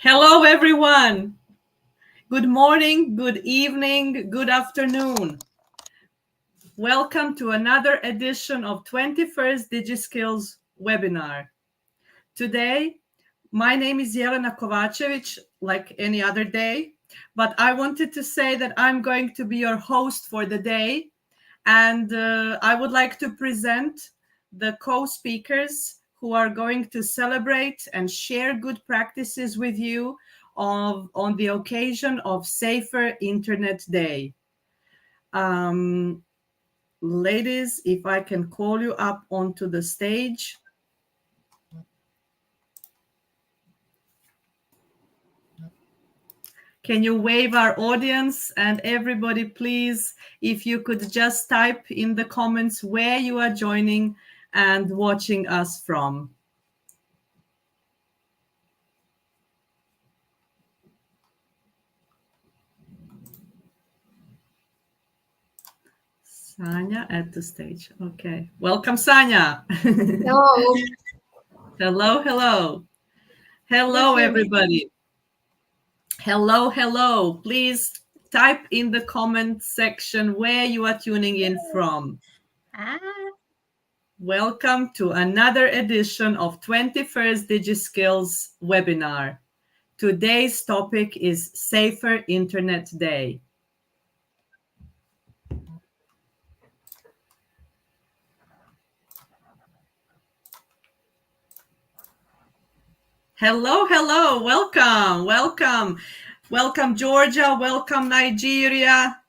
Hello, everyone. Good morning, good evening, good afternoon. Welcome to another edition of 21st DigiSkills webinar. Today, my name is Jelena Kovacevic, like any other day, but I wanted to say that I'm going to be your host for the day, and I would like to present the co-speakers who are going to celebrate and share good practices with you on the occasion of Safer Internet Day. Ladies, if I can call you up onto the stage. Can you wave our audience? And everybody, please, if you could just type in the comments where you are joining and watching us from. Sanya at the stage. Okay. Welcome, Sanya. Hello. Hello, hello. Hello, everybody. Hello, hello. Please type in the comment section where you are tuning in from. Welcome to another edition of 21st DigiSkills webinar. Today's topic is Safer Internet Day. Hello, hello. Welcome, welcome. Welcome, Georgia. Welcome, Nigeria.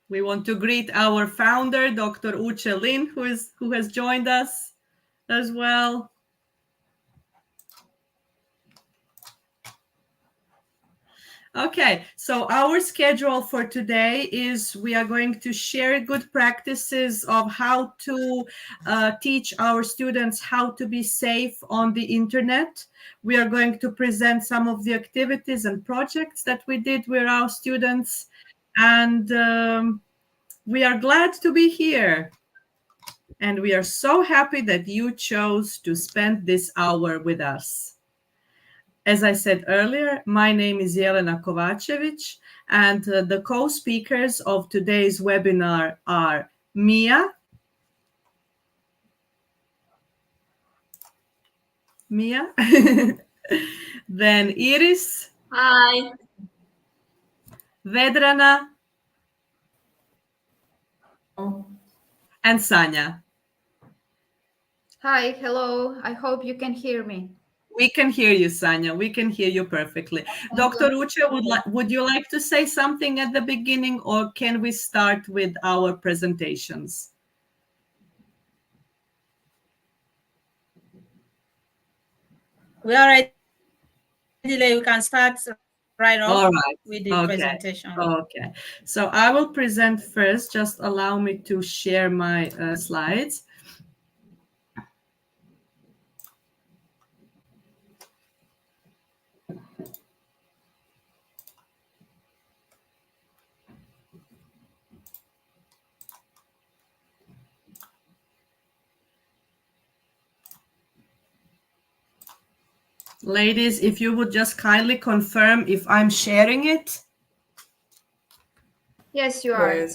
We want to greet our founder, Dr. Uche Lin, who has joined us as well. Okay, so our schedule for today is we are going to share good practices of how to teach our students how to be safe on the internet. We are going to present some of the activities and projects that we did with our students, and we are glad to be here. And we are so happy that you chose to spend this hour with us. As I said earlier, my name is Jelena Kovacevic, and the co-speakers of today's webinar are Mia. Then Iris. Hi. Vedrana. And Sanya. Hi, hello. I hope you can hear me. We can hear you, Sanya. We can hear you perfectly. Dr. Uche, would you like to say something at the beginning, or can we start with our presentations? We are ready. We can start right off. All right. With the presentation. Okay. So I will present first. Just allow me to share my slides. Ladies, if you would just kindly confirm if I'm sharing it. Yes, you are.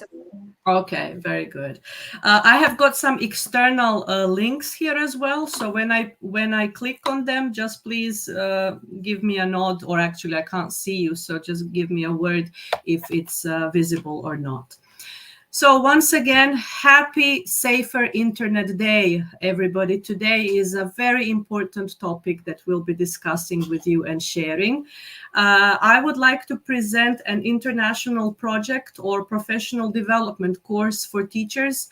Okay, very good. I have got some external links here as well. So when I click on them, just please give me a nod, or actually I can't see you. So just give me a word if it's visible or not. So once again, happy Safer Internet Day, everybody. Today is a very important topic that we'll be discussing with you and sharing. I would like to present an international project or professional development course for teachers,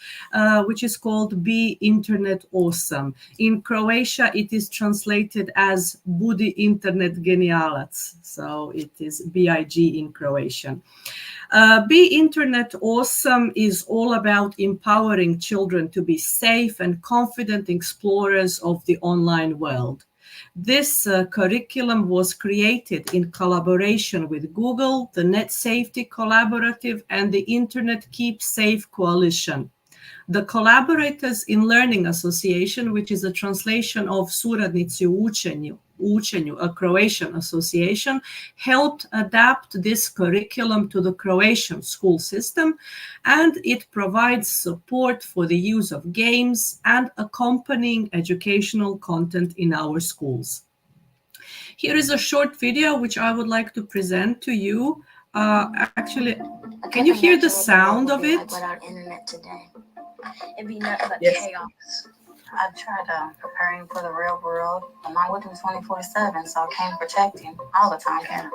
which is called Be Internet Awesome. In Croatia, it is translated as Budi Internet Genijalac. So it is BIG in Croatian. Be Internet Awesome is all about empowering children to be safe and confident explorers of the online world. This curriculum was created in collaboration with Google, the Net Safety Collaborative, and the Internet Keep Safe Coalition. The Collaborators in Learning Association, which is a translation of Suradnici u učenju, a Croatian association, helped adapt this curriculum to the Croatian school system, and it provides support for the use of games and accompanying educational content in our schools. Here is a short video which I would like to present to you. Actually, can you hear the sound of it? Without internet today, it'd be nothing but Yes. chaos. I tried preparing for the real world. I'm not with him 24/7, so I can't protect him all the time. Can I?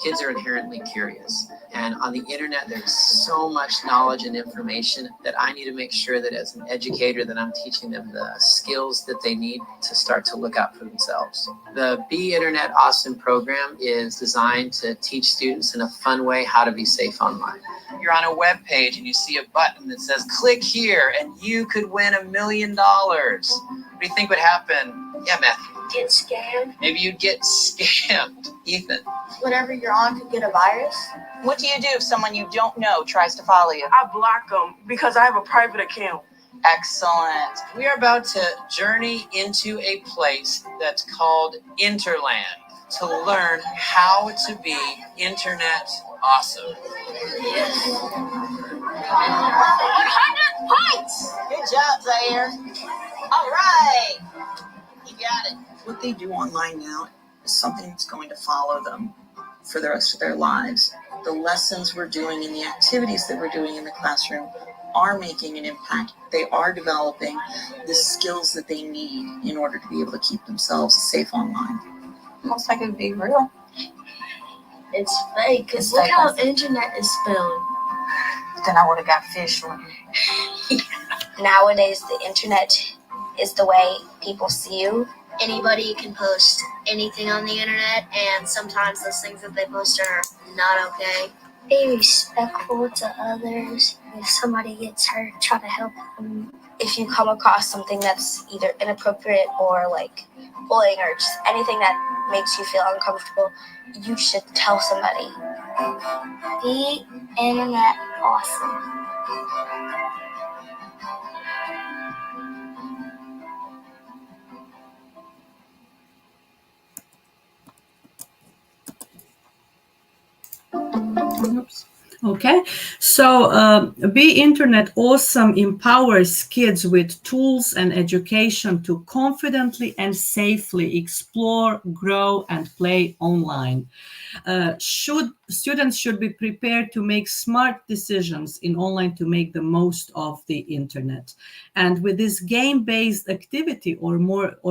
Kids are inherently curious. And on the internet, there's so much knowledge and information that I need to make sure that as an educator that I'm teaching them the skills that they need to start to look out for themselves. The Be Internet Awesome program is designed to teach students in a fun way how to be safe online. You're on a web page and you see a button that says click here and you could win $1 million. What do you think would happen? Yeah, Matthew. Get scammed. Maybe you'd get scammed. Ethan. Whatever you're on could get a virus. What do you do if someone you don't know tries to follow you? I block them because I have a private account. Excellent. We are about to journey into a place that's called Interland to learn how to be internet awesome. 100 points. Good job, Zaire. All right. You got it. What they do online now is something that's going to follow them for the rest of their lives. The lessons we're doing and the activities that we're doing in the classroom are making an impact. They are developing the skills that they need in order to be able to keep themselves safe online. Looks like it'd be real. It's fake, because It's look fake. how internet is spelled. Then I would have got fish with me. Nowadays, the internet is the way people see you. Anybody can post anything on the internet, and sometimes those things that they post are not okay. Be respectful to others. If somebody gets hurt, try to help them. If you come across something that's either inappropriate or like bullying or just anything that makes you feel uncomfortable, you should tell somebody. Be internet awesome. Oops. Okay, so Be Internet Awesome empowers kids with tools and education to confidently and safely explore, grow, and play online. Students should be prepared to make smart decisions in online to make the most of the internet. And with this game-based activity, or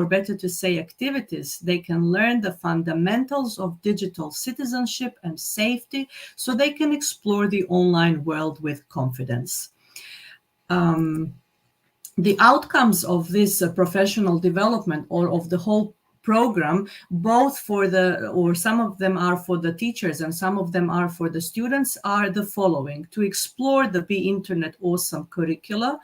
better to say activities, they can learn the fundamentals of digital citizenship and safety so they can explore the online world with confidence. The outcomes of this professional development or of the whole program, both for some of them are for the teachers and some of them are for the students, are the following: to explore the Be Internet Awesome curriculum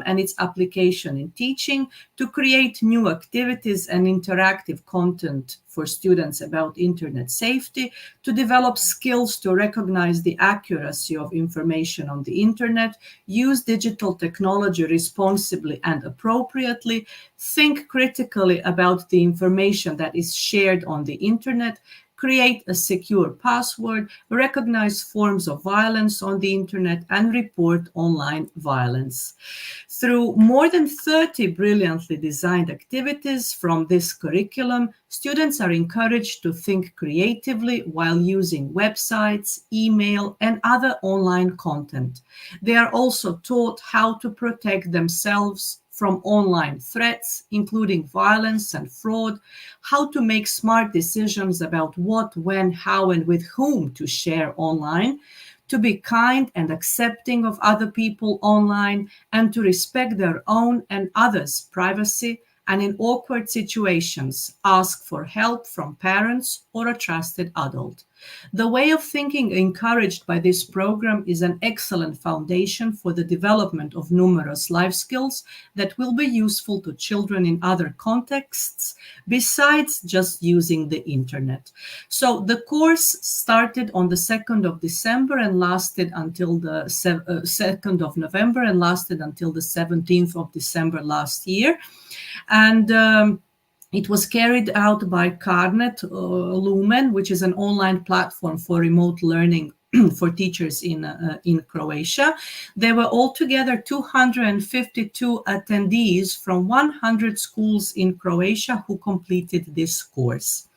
and its application in teaching, to create new activities and interactive content for students about internet safety, to develop skills to recognize the accuracy of information on the internet, use digital technology responsibly and appropriately, think critically about the information that is shared on the internet, create a secure password, recognize forms of violence on the internet, and report online violence. Through more than 30 brilliantly designed activities from this curriculum, students are encouraged to think creatively while using websites, email, and other online content. They are also taught how to protect themselves from online threats, including violence and fraud, how to make smart decisions about what, when, how, and with whom to share online, to be kind and accepting of other people online, and to respect their own and others' privacy, and in awkward situations, ask for help from parents or a trusted adult. The way of thinking encouraged by this program is an excellent foundation for the development of numerous life skills that will be useful to children in other contexts besides just using the internet. So the course started on the 2nd of December and lasted until the 2nd of November and lasted until the 17th of December last year. And it was carried out by Carnet Lumen, which is an online platform for remote learning for teachers in Croatia. There were altogether 252 attendees from 100 schools in Croatia who completed this course.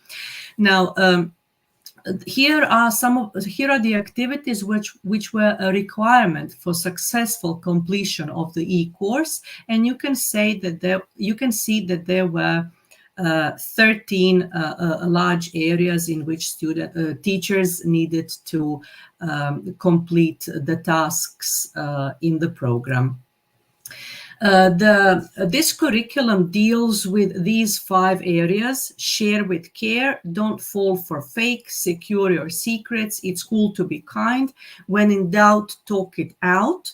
Now, here are the activities which were a requirement for successful completion of the e-course, and you can see that there were 13 large areas in which teachers needed to complete the tasks in the program. This curriculum deals with these 5 areas: share with care, don't fall for fake, secure your secrets, it's cool to be kind, when in doubt, talk it out.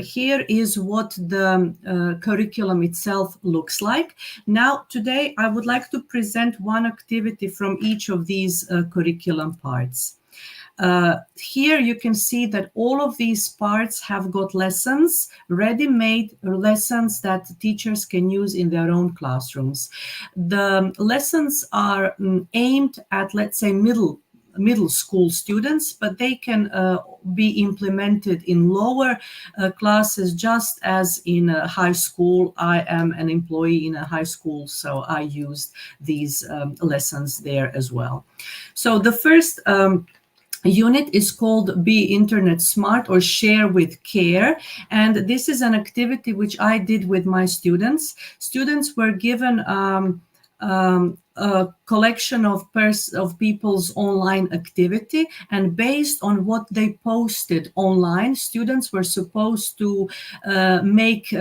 Here is what the curriculum itself looks like. Now, today, I would like to present one activity from each of these curriculum parts. Here you can see that all of these parts have got lessons, ready-made lessons that teachers can use in their own classrooms. The lessons are aimed at, let's say, middle school students, but they can be implemented in lower classes, just as in high school. I am an employee in a high school, so I used these lessons there as well. So the first unit is called Be Internet Smart, or Share with Care, and this is an activity which I did with my students. Students were given a collection of people's online activity, and based on what they posted online, students were supposed to make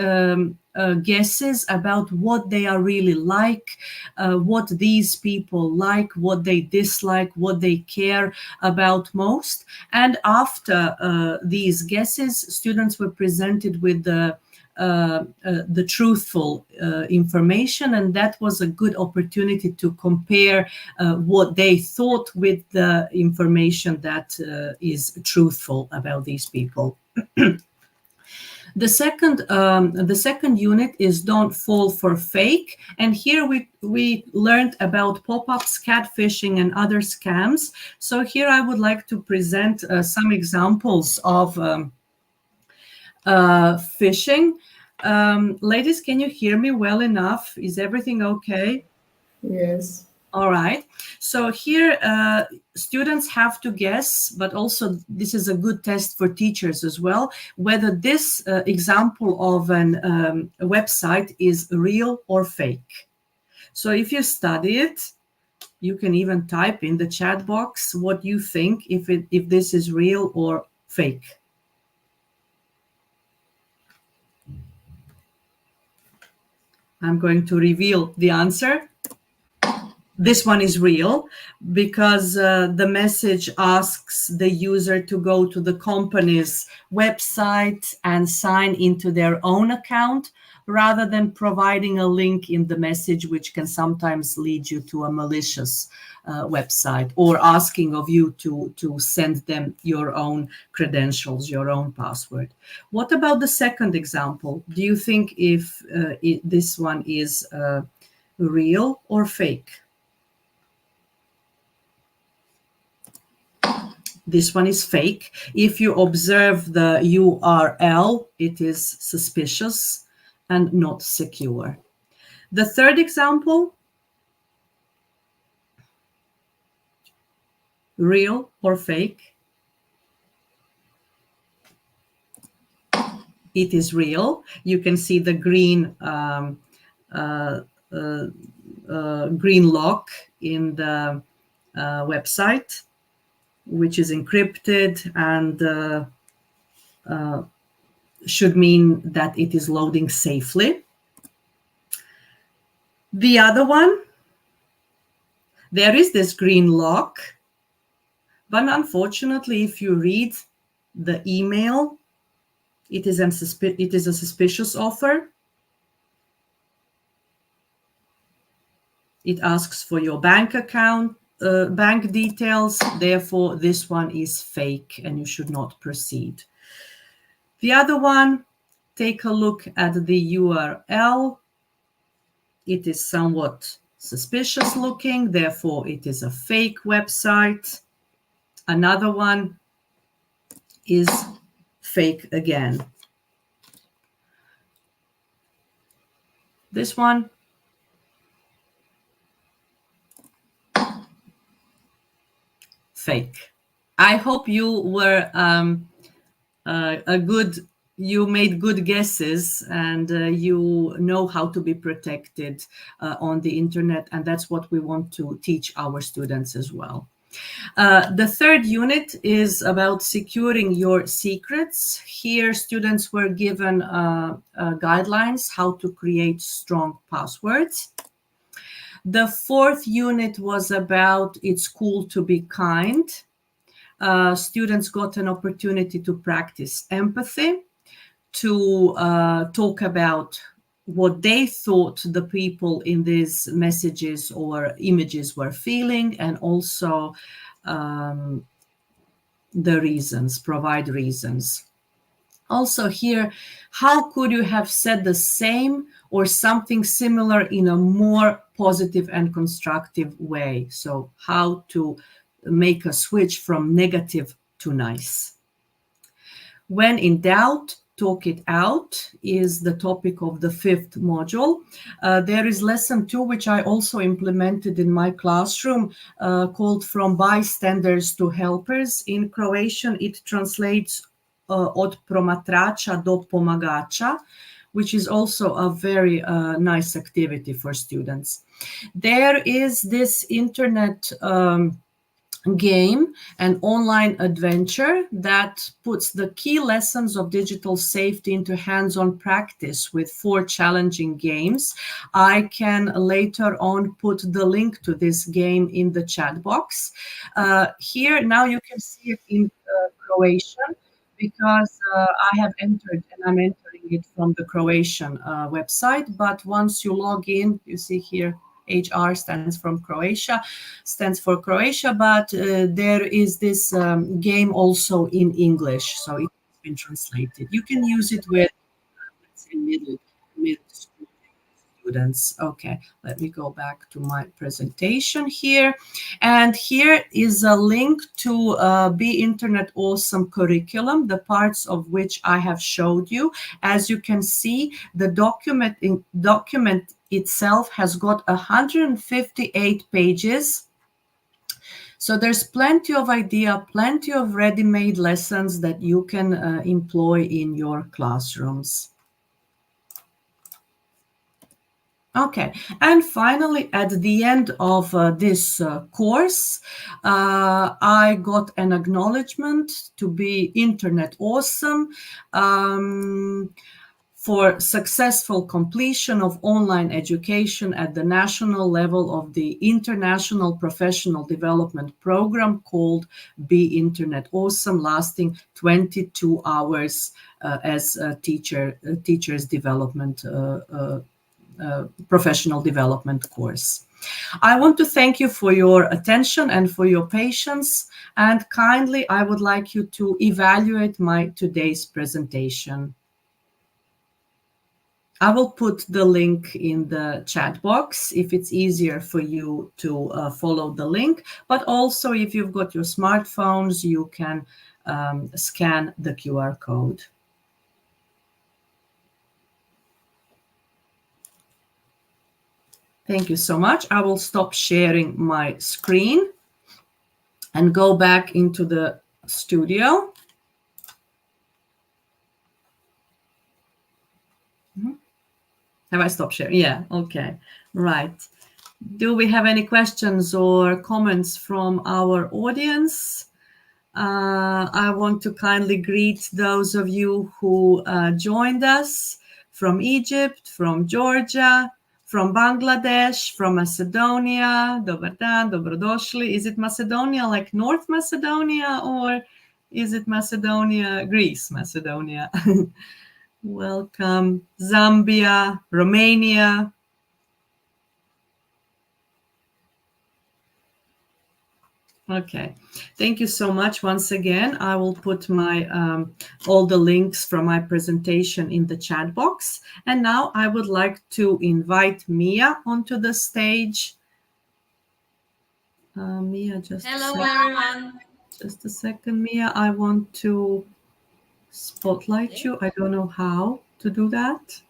guesses about what they are really like, what these people like, what they dislike, what they care about most. And after these guesses, students were presented with the truthful information, and that was a good opportunity to compare what they thought with the information that is truthful about these people. The second unit is Don't Fall for Fake, and here we learned about pop-ups, catfishing, and other scams. So here I would like to present some examples of phishing. Ladies, can you hear me well enough? Is everything okay? Yes. All right. So here students have to guess, but also this is a good test for teachers as well, whether this example of a website is real or fake. So if you study it, you can even type in the chat box what you think, if this is real or fake. I'm going to reveal the answer. This one is real because the message asks the user to go to the company's website and sign into their own account, rather than providing a link in the message, which can sometimes lead you to a malicious website, or asking of you to send them your own credentials, your own password. What about the second example? Do you think if this one is real or fake? This one is fake. If you observe the URL, it is suspicious and not secure. The third example, real or fake? It is real. You can see the green green lock in the website, which is encrypted and should mean that it is loading safely. The other one, There is this green lock, but unfortunately, if you read the email, it is a suspicious offer. It asks for your bank account, bank details. Therefore, this one is fake and you should not proceed. The other one, take a look at the URL. It is somewhat suspicious looking, therefore it is a fake website. Another one is fake again. This one, fake. I hope you were you made good guesses, and you know how to be protected on the internet, and that's what we want to teach our students as well. The third unit is about securing your secrets. Here, students were given guidelines how to create strong passwords. The fourth unit was about it's cool to be kind. Students got an opportunity to practice empathy, to talk about what they thought the people in these messages or images were feeling, and also the reasons, provide reasons. Also here, how could you have said the same or something similar in a more positive and constructive way? So how to make a switch from negative to nice. When in doubt, talk it out is the topic of the fifth module. There is lesson 2, which I also implemented in my classroom, called From Bystanders to Helpers. In Croatian, it translates od promatrača do pomagača, which is also a very nice activity for students. There is this internet game, an online adventure that puts the key lessons of digital safety into hands-on practice with 4 challenging games. I can later on put the link to this game in the chat box. Here now you can see it in Croatian, because I have entered, and I'm entering it from the Croatian website. But once you log in, you see here HR stands for Croatia, but there is this game also in English, so it's been translated. You can use it with, let's say, middle school students. Okay, let me go back to my presentation here. And here is a link to Be Internet Awesome curriculum, the parts of which I have showed you. As you can see, the document itself has got 158 pages. So there's plenty of idea, plenty of ready-made lessons that you can employ in your classrooms. Okay, and finally, at the end of this course, I got an acknowledgement to Be Internet Awesome for successful completion of online education at the national level of the International Professional Development Program called Be Internet Awesome, lasting 22 hours as a teacher's development professional development course. I want to thank you for your attention and for your patience, and kindly I would like you to evaluate my today's presentation. I will put the link in the chat box if it's easier for you to follow the link, but also if you've got your smartphones, you can scan the QR code. Thank you so much. I will stop sharing my screen and go back into the studio. Have I stopped sharing? Yeah, okay, right. Do we have any questions or comments from our audience? I want to kindly greet those of you who joined us from Egypt, from Georgia, from Bangladesh, from Macedonia. Dobar dan, dobrodošli. Is it Macedonia like North Macedonia, or is it Macedonia, Greece, Macedonia? Welcome. Zambia, Romania. Okay, thank you so much once again. I will put my all the links from my presentation in the chat box. And now I would like to invite Mia onto the stage. Mia, Hello, everyone. Just a second, Mia. I want to spotlight you. I don't know how to do that.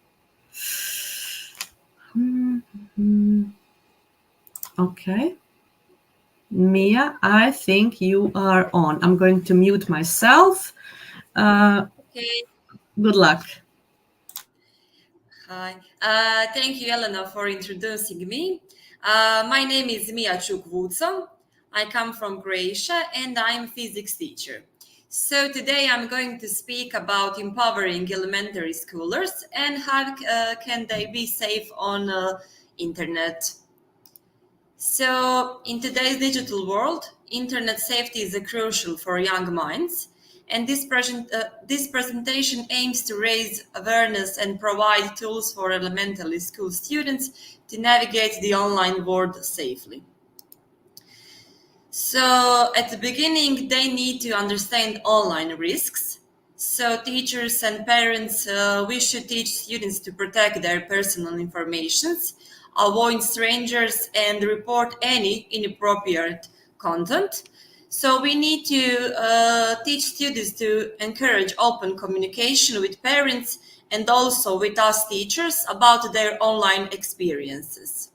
Okay. Mia, I think you are on. I'm going to mute myself. Okay. Good luck. Hi. Thank you, Elena, for introducing me. My name is Mia Čukvuco. I come from Croatia and I'm a physics teacher. So today I'm going to speak about empowering elementary schoolers and how can they be safe on internet. So in today's digital world, internet safety is crucial for young minds. And this presentation aims to raise awareness and provide tools for elementary school students to navigate the online world safely. So at the beginning, they need to understand online risks. So teachers and parents, we should teach students to protect their personal information, avoid strangers, and report any inappropriate content. So we need to teach students to encourage open communication with parents and also with us teachers about their online experiences.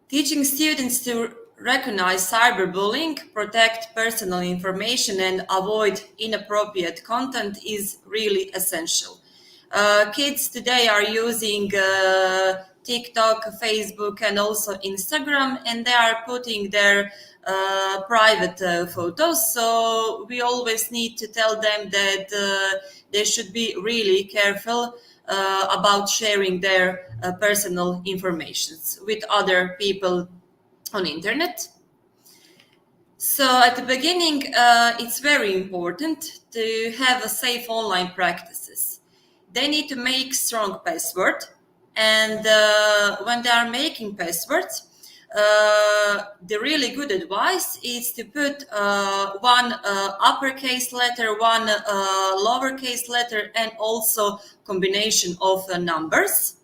Teaching students to recognize cyberbullying, protect personal information, and avoid inappropriate content is really essential. Kids today are using TikTok, Facebook, and also Instagram, and they are putting their private photos. So we always need to tell them that they should be really careful about sharing their personal information with other people on internet. So at the beginning, it's very important to have a safe online practices. They need to make strong password, and when they are making passwords, the really good advice is to put one uppercase letter, one lowercase letter, and also combination of numbers.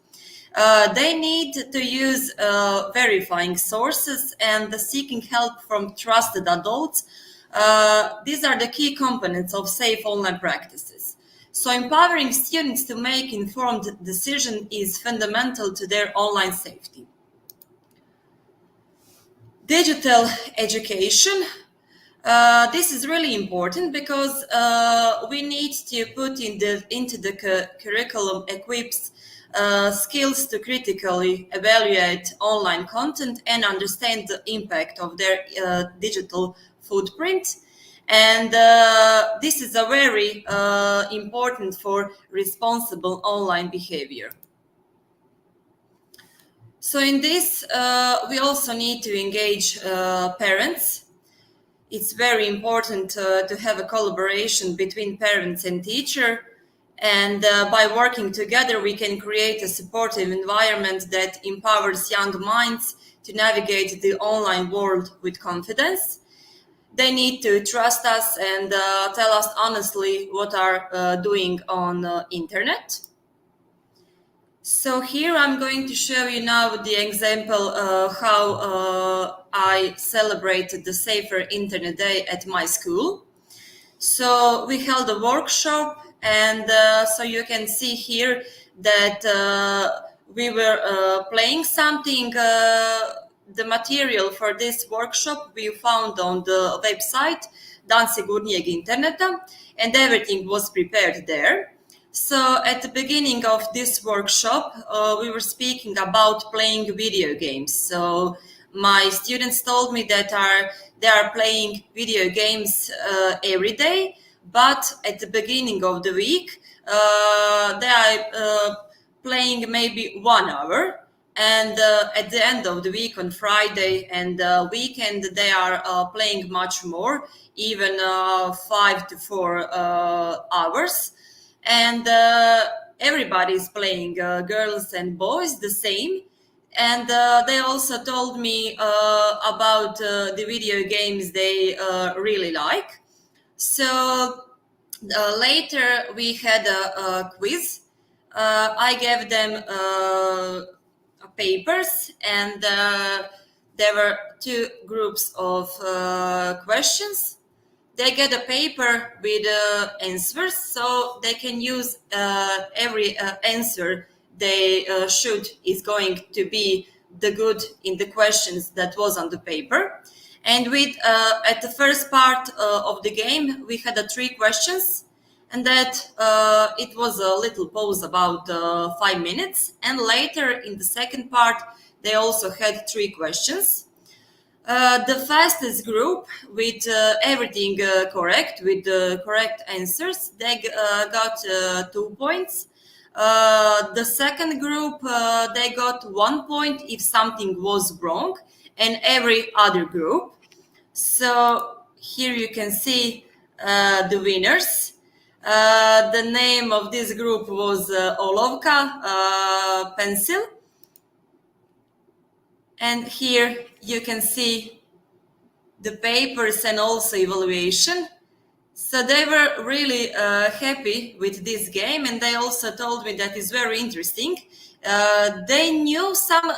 They need to use verifying sources and seeking help from trusted adults. These are the key components of safe online practices. So empowering students to make informed decisions is fundamental to their online safety. Digital education. This is really important because we need to put into the curriculum equips skills to critically evaluate online content and understand the impact of their digital footprint. And this is a very important for responsible online behavior. So in this, we also need to engage parents. It's very important to have a collaboration between parents and teacher. And by working together, we can create a supportive environment that empowers young minds to navigate the online world with confidence. They need to trust us and tell us honestly what are doing on internet. So here I'm going to show you now the example how I celebrated the Safer Internet Day at my school. So we held a workshop, and so you can see here that we were playing something. The material for this workshop we found on the website Dan Sigurnijeg Interneta, and everything was prepared there. So at the beginning of this workshop, we were speaking about playing video games. So my students told me that they are playing video games every day, but at the beginning of the week, they are playing maybe 1 hour. And at the end of the week, on Friday and weekend, they are playing much more, even 5 to 4 hours. And everybody is playing, girls and boys, the same. And they also told me about the video games they really like. So later we had a quiz. I gave them papers, and there were 2 groups of questions. They get a paper with answers, so they can use every answer they should is going to be the good in the questions that was on the paper. And with at the first part of the game, we had 3 questions, and that it was a little pause about 5 minutes. And later in the second part, they also had 3 questions. The fastest group with everything correct, with the correct answers, they got 2 points. The second group, they got 1 point if something was wrong, and every other group. So here you can see the winners. The name of this group was Olovka Pencil. And here you can see the papers and also evaluation. So they were really happy with this game, and they also told me that it's very interesting. They knew some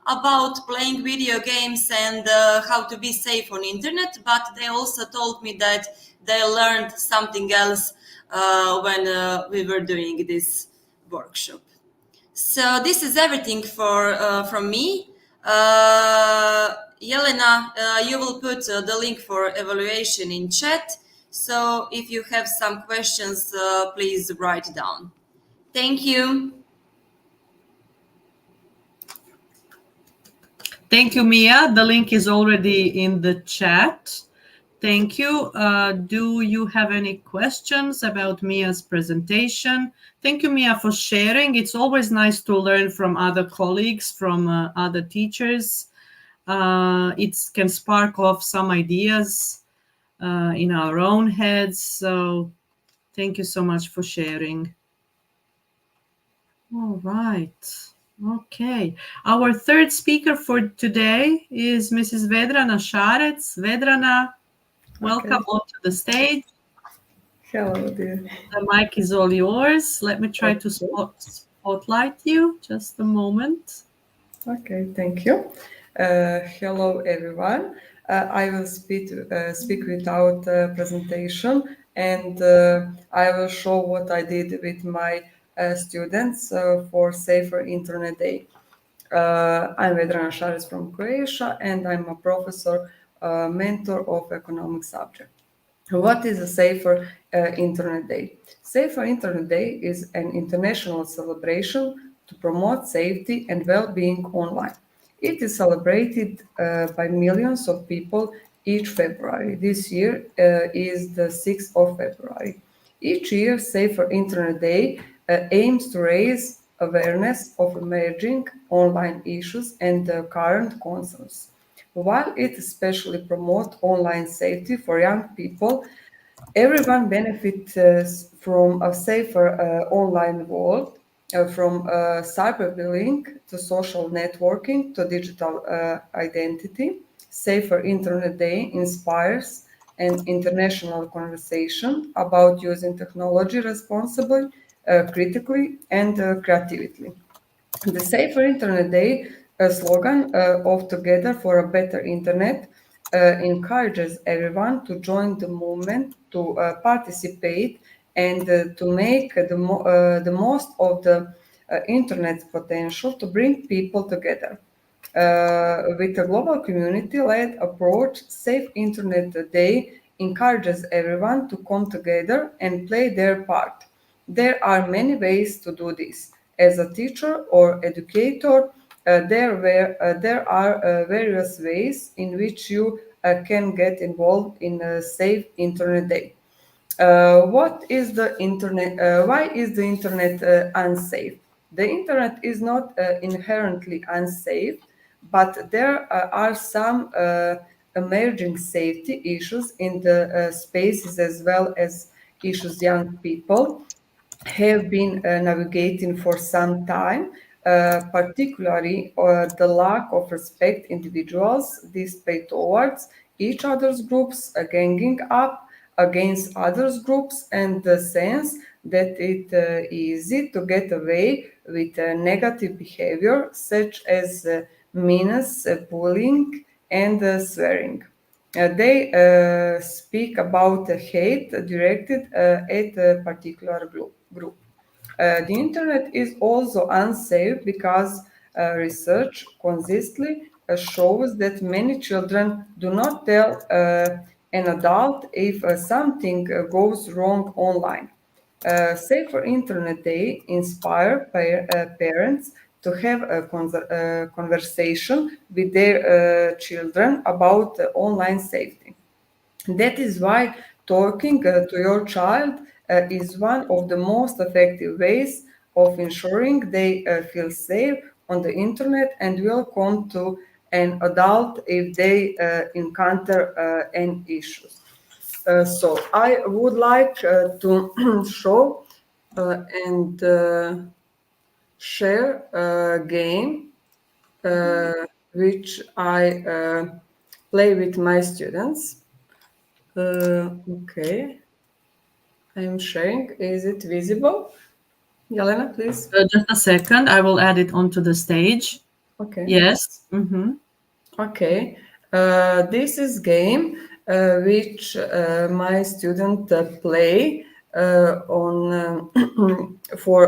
about playing video games and how to be safe on internet, but they also told me that they learned something else when we were doing this workshop. So this is everything from me. Yelena, you will put the link for evaluation in chat. So if you have some questions, please write down. Thank you. Thank you, Mia. The link is already in the chat. Thank you. Do you have any questions about Mia's presentation? Thank you, Mia, for sharing. It's always nice to learn from other colleagues, from other teachers. It can spark off some ideas in our own heads. So thank you so much for sharing. All right. Okay. Our third speaker for today is Mrs. Vedrana Šarec. Vedrana, welcome onto the stage. Hello, dear. The mic is all yours. Let me try to spotlight you. Just a moment. Okay, thank you. Hello, everyone. I will speak without presentation, and I will show what I did with my students for Safer Internet Day. I'm Vedrana Šarec from Croatia, and I'm a professor, mentor of economic subject. What is a Safer Internet Day? Safer Internet Day is an international celebration to promote safety and well-being online. It is celebrated by millions of people each February. This year is the 6th of February. Each year, Safer Internet Day aims to raise awareness of emerging online issues and current concerns. While it especially promotes online safety for young people, everyone benefits from a safer online world, from cyberbullying to social networking to digital identity. Safer Internet Day inspires an international conversation about using technology responsibly, critically, and creatively. The Safer Internet Day slogan of Together for a Better Internet encourages everyone to join the movement, to participate, and to make the most of the Internet's potential to bring people together. With a global community-led approach, Safe Internet Day encourages everyone to come together and play their part. There are many ways to do this. As a teacher or educator, there are various ways in which you can get involved in a Safe Internet Day. What is the internet? Why is the internet unsafe? The internet is not inherently unsafe, but there are some emerging safety issues in the spaces as well as issues young people have been navigating for some time, particularly the lack of respect individuals display towards each other's groups, ganging up against others groups, and the sense that it easy to get away with negative behavior such as meanness, bullying, and swearing. They speak about hate directed at a particular group. The internet is also unsafe because research consistently shows that many children do not tell an adult if something goes wrong online. Safer Internet Day inspire parents to have a conversation with their children about online safety. That is why talking to your child is one of the most effective ways of ensuring they feel safe on the internet and will come to an adult if they encounter any issues. So I would like to show and share a game which I play with my students. Okay, I'm sharing. Is it visible? Yelena, please. Just a second. I will add it onto the stage. Okay. Yes. Mm-hmm. Okay. This is game which my student play on for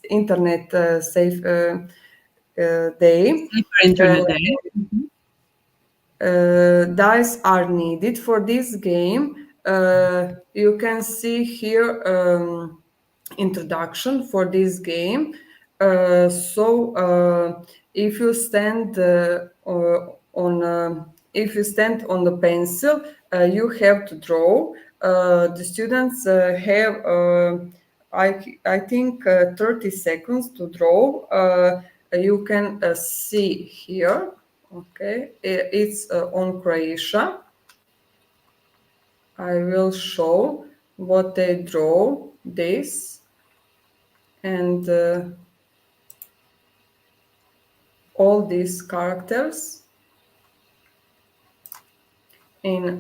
internet safe day. Safer Internet Day. Dice are needed for this game. You can see here introduction for this game. If you stand if you stand on the pencil, you have to draw. The students have I think 30 seconds to draw. You can see here. Okay, it's on Croatia. I will show what they draw this and all these characters in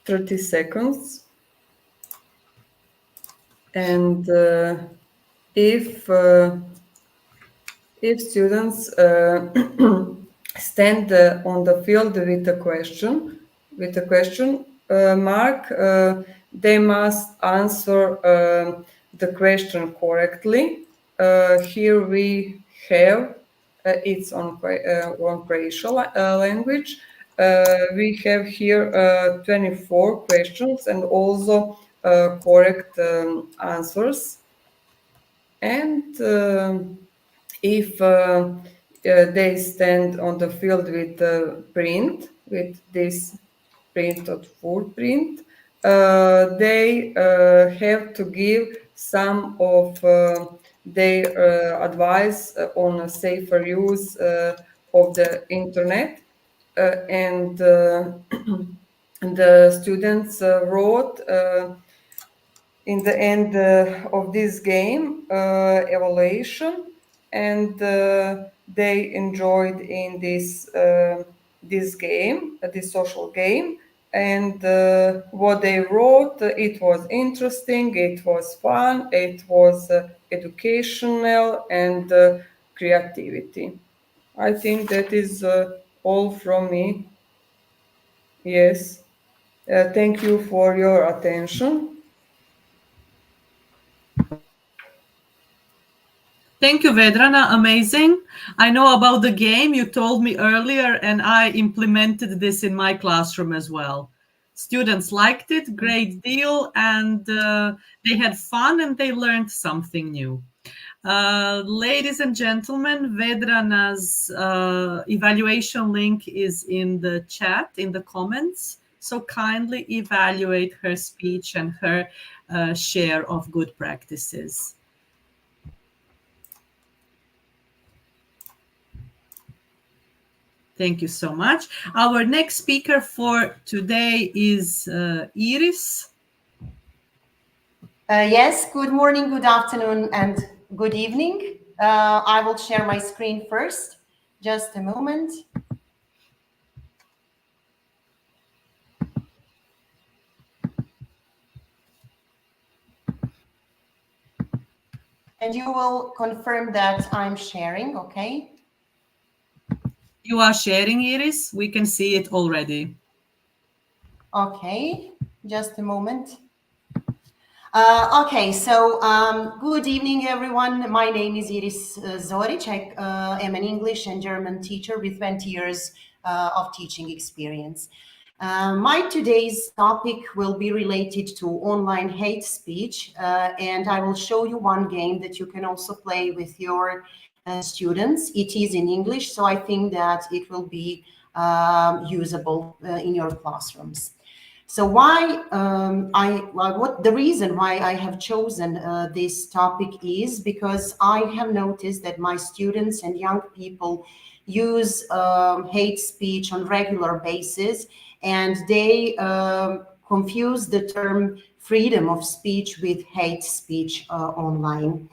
30 seconds. And if students stand on the field with a question mark, they must answer the question correctly. Here we have it's on Croatian language. We have here 24 questions and also correct answers. And if they stand on the field with with this printed footprint, they have to give some of their advice on a safer use of the internet. And the students wrote in the end of this game evaluation, and they enjoyed in this game, this social game. And what they wrote, it was interesting, it was fun, it was educational, and creativity. I think that is all from me. Yes. Thank you for your attention. Thank you, Vedrana. Amazing. I know about the game. You told me earlier, and I implemented this in my classroom as well. Students liked it, great deal, and they had fun and they learned something new. Ladies and gentlemen, Vedrana's evaluation link is in the chat, in the comments. So kindly evaluate her speech and her share of good practices. Thank you so much. Our next speaker for today is Iris. Yes, good morning, good afternoon, and good evening. I will share my screen first. Just a moment. And you will confirm that I'm sharing, okay? You are sharing, Iris. We can see it already. Okay, just a moment. Okay, so good evening, everyone. My name is Iris Zoric. I am an English and German teacher with 20 years of teaching experience. My today's topic will be related to online hate speech, and I will show you one game that you can also play with your students. It is in English, so I think that it will be usable in your classrooms. So the reason why I have chosen this topic is because I have noticed that my students and young people use hate speech on regular basis, and they confuse the term freedom of speech with hate speech online.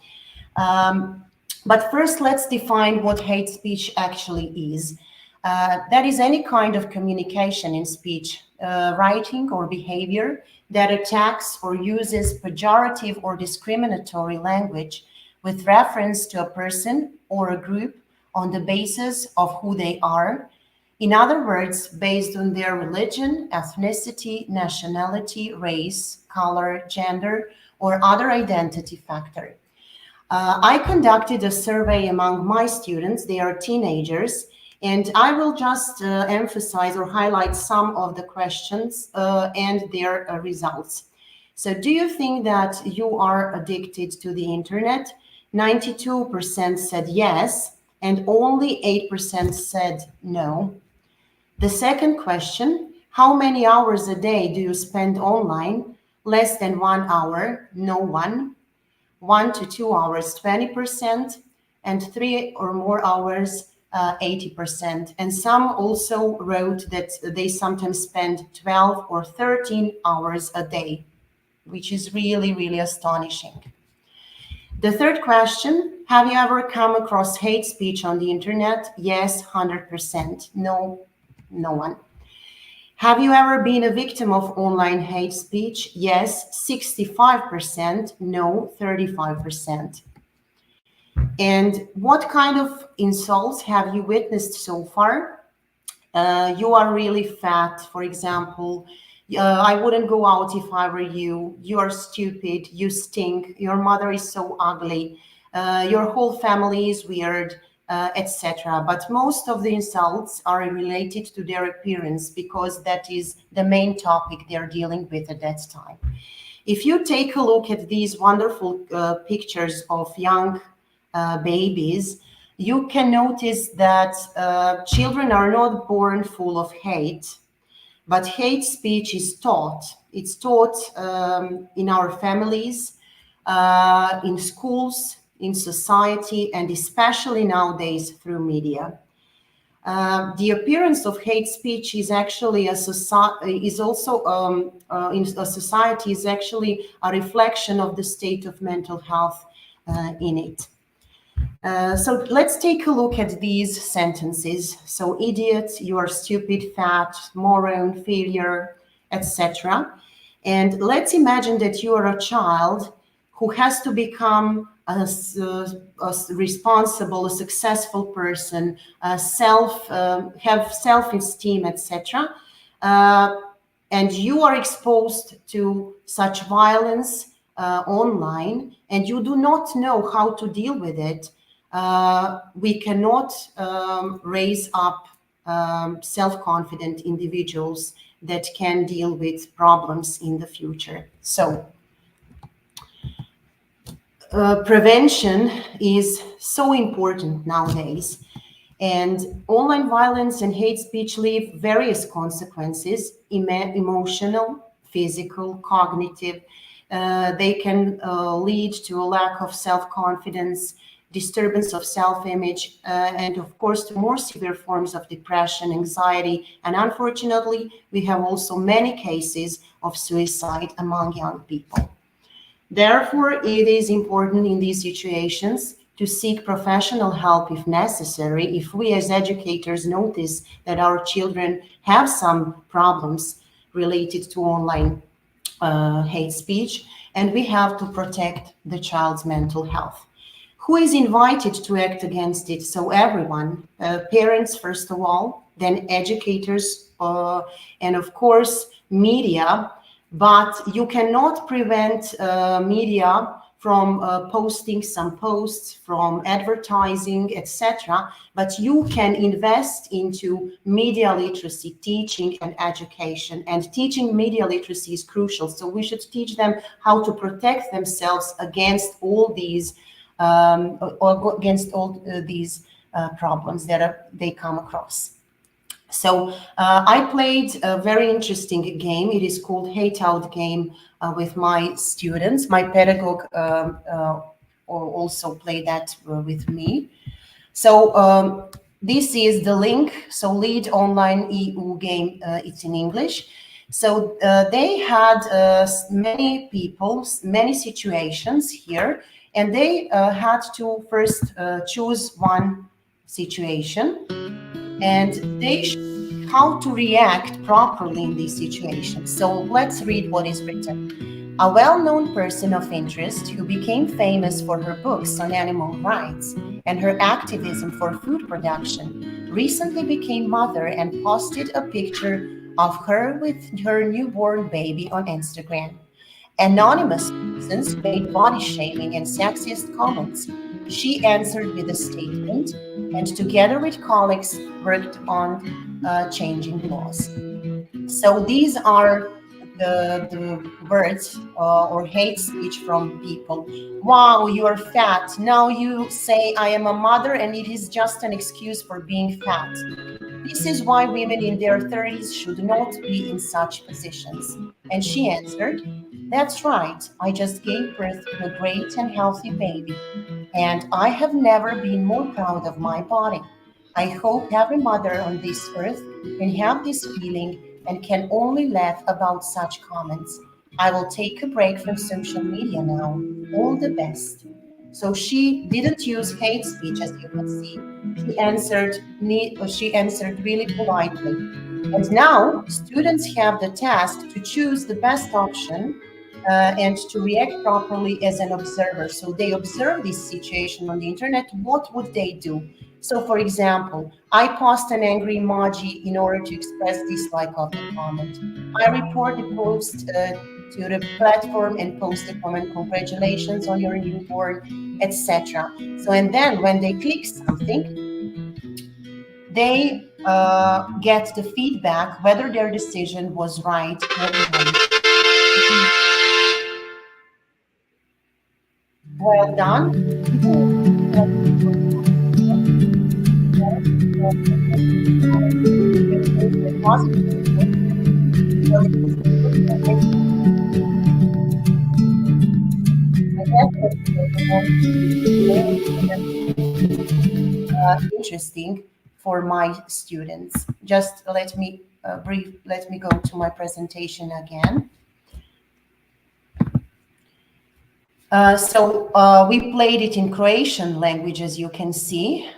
But first, let's define what hate speech actually is. That is any kind of communication in speech, writing or behavior that attacks or uses pejorative or discriminatory language with reference to a person or a group on the basis of who they are. In other words, based on their religion, ethnicity, nationality, race, color, gender, or other identity factor. I conducted a survey among my students. They are teenagers. And I will just emphasize or highlight some of the questions and their results. So do you think that you are addicted to the internet? 92% said yes, and only 8% said no. The second question, how many hours a day do you spend online? Less than 1 hour, no one. 1 to 2 hours, 20%, and 3 or more hours, 80%. And some also wrote that they sometimes spend 12 or 13 hours a day, which is really, really astonishing. The third question, have you ever come across hate speech on the internet? Yes, 100%. No, no one. Have you ever been a victim of online hate speech? Yes, 65%. No, 35%. And what kind of insults have you witnessed so far? You are really fat, for example. I wouldn't go out if I were you. You are stupid. You stink. Your mother is so ugly. Your whole family is weird, etc. But most of the insults are related to their appearance because that is the main topic they're dealing with at that time. If you take a look at these wonderful pictures of young babies, you can notice that children are not born full of hate, but hate speech is taught. It's taught in our families, in schools, in society, and especially nowadays through media. The appearance of hate speech is actually in a society is actually a reflection of the state of mental health in it. So let's take a look at these sentences. So idiot, you are stupid, fat, moron, failure, etc. And let's imagine that you are a child who has to become a responsible, a successful person, have self-esteem, etc. And you are exposed to such violence online, and you do not know how to deal with it. We cannot raise up self-confident individuals that can deal with problems in the future. So prevention is so important nowadays. And online violence and hate speech leave various consequences, emotional, physical, cognitive. They can lead to a lack of self-confidence, disturbance of self-image, and of course to more severe forms of depression, anxiety, and unfortunately we have also many cases of suicide among young people. Therefore, it is important in these situations to seek professional help if necessary, if we as educators notice that our children have some problems related to online hate speech, and we have to protect the child's mental health. Who is invited to act against it? So everyone, parents first of all, then educators, and of course media. But you cannot prevent media from posting some posts, from advertising, etc. But you can invest into media literacy, teaching and education. And teaching media literacy is crucial. So we should teach them how to protect themselves against all these problems that they come across. So I played a very interesting game. It is called Hate Out Game with my students. My pedagogue also played that with me. So this is the link. So Lead Online EU game, it's in English. So they had many people, many situations here, and they had to first choose one situation, and they how to react properly in these situations. So let's read what is written. A well-known person of interest who became famous for her books on animal rights and her activism for food production recently became mother and posted a picture of her with her newborn baby on Instagram. Anonymous persons made body shaming and sexist comments. She answered with a statement and together with colleagues worked on changing laws. So these are the words or hate speech from people. Wow, you are fat. Now you say I am a mother and it is just an excuse for being fat. This is why women in their 30s should not be in such positions. And she answered, that's right, I just gave birth to a great and healthy baby, and I have never been more proud of my body. I hope every mother on this earth can have this feeling and can only laugh about such comments. I will take a break from social media now. All the best. So she didn't use hate speech, as you can see. She answered really politely. And now students have the task to choose the best option and to react properly as an observer. So they observe this situation on the internet. What would they do? So for example, I post an angry emoji in order to express dislike of the comment. I report the post to the platform and post a comment, congratulations on your newborn, etc. So, and then when they click something, they get the feedback whether their decision was right or wrong. Well done. Interesting for my students. Just let me let me go to my presentation again. So we played it in Croatian language, as you can see,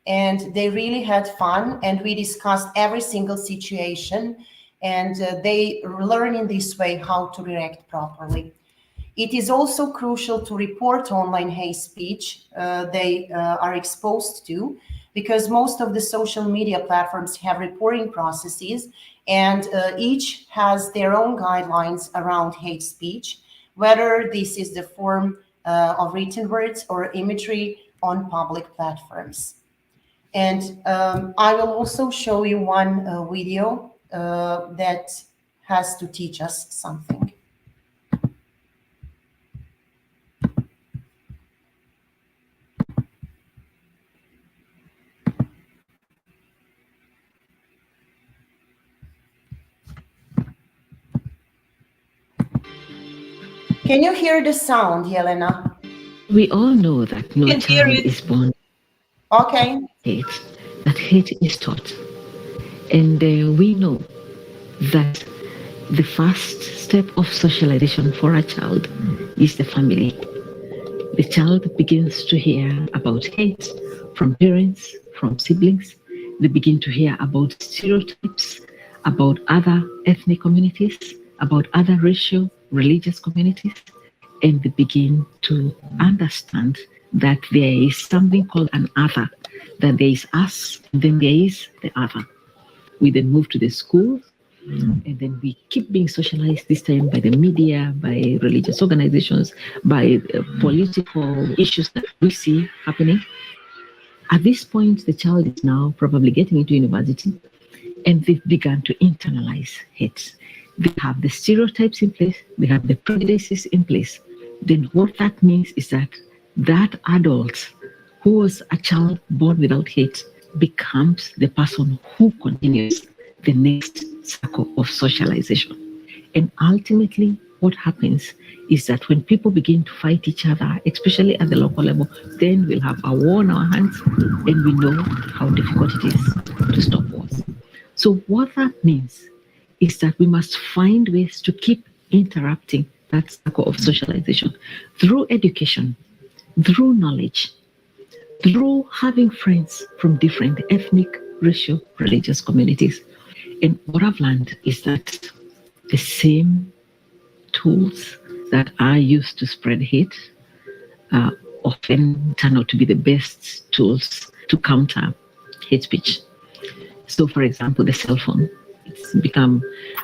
and they really had fun, and we discussed every single situation, and they learn in this way how to react properly. It is also crucial to report online hate speech they are exposed to, because most of the social media platforms have reporting processes, and each has their own guidelines around hate speech, whether this is the form of written words or imagery on public platforms. And I will also show you one video that has to teach us something. Can you hear the sound, Yelena? We all know that no Can hear child it. is born Okay. hate, that hate is taught. And we know that the first step of socialization for a child is the family. The child begins to hear about hate from parents, from siblings. They begin to hear about stereotypes, about other ethnic communities, about other racial, religious communities, and they begin to understand that there is something called an other, that there is us, and then there is the other. We then move to the schools, and then we keep being socialized, this time by the media, by religious organizations, by political issues that we see happening. At this point, the child is now probably getting into university, and they've begun to internalize hate. They have the stereotypes in place, they have the prejudices in place. Then what that means is that that adult who was a child born without hate becomes the person who continues the next circle of socialization. And ultimately, what happens is that when people begin to fight each other, especially at the local level, then we'll have a war on our hands, and we know how difficult it is to stop wars. So what that means is that we must find ways to keep interrupting that circle of socialization through education, through knowledge, through having friends from different ethnic, racial, religious communities. And what I've learned is that the same tools that are used to spread hate often turn out to be the best tools to counter hate speech. So, for example, the cell phone, it's become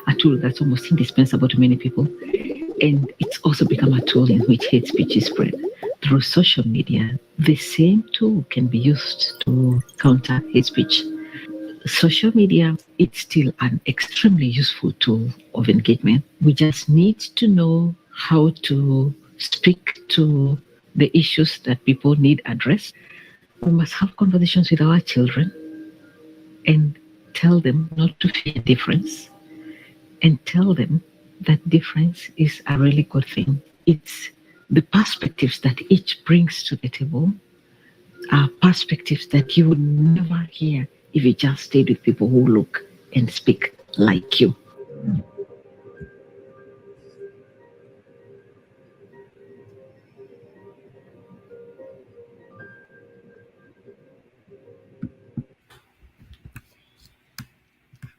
a tool that's almost indispensable to many people. And it's also become a tool in which hate speech is spread. Through social media, the same tool can be used to counter hate speech. Social media, it's still an extremely useful tool of engagement. We just need to know how to speak to the issues that people need addressed. We must have conversations with our children and tell them not to fear difference, and tell them that difference is a really good thing. It's the perspectives that each brings to the table are perspectives that you would never hear if you just stayed with people who look and speak like you.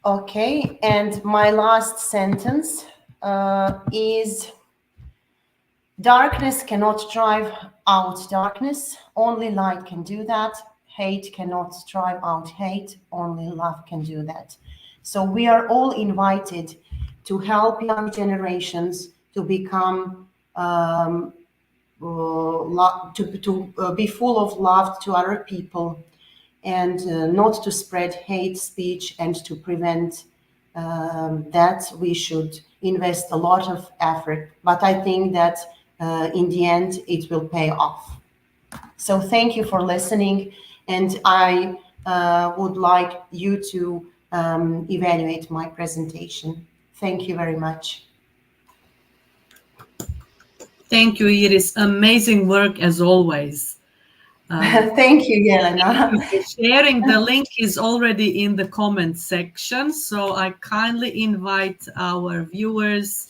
Okay, and my last sentence is darkness cannot drive out darkness, only light can do that. Hate cannot drive out hate, only love can do that. So we are all invited to help young generations to become be full of love to other people, and not to spread hate speech, and to prevent that. We should invest a lot of effort, but I think that in the end it will pay off. So thank you for listening, and I would like you to evaluate my presentation. Thank you very much. Thank you, Iris. Amazing work as always. Thank you, Yelena. Sharing the link is already in the comment section, so I kindly invite our viewers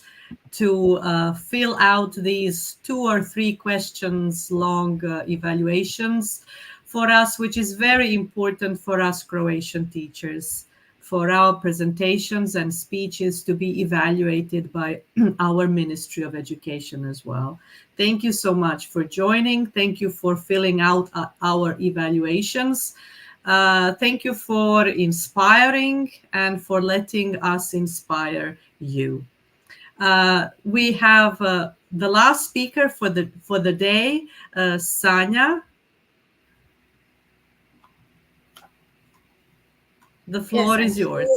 to fill out these 2 or 3 questions long evaluations for us, which is very important for us Croatian teachers, for our presentations and speeches to be evaluated by our Ministry of Education as well. Thank you so much for joining. Thank you for filling out our evaluations. Thank you for inspiring and for letting us inspire you. We have the last speaker for the day, Sanja. The floor is yours.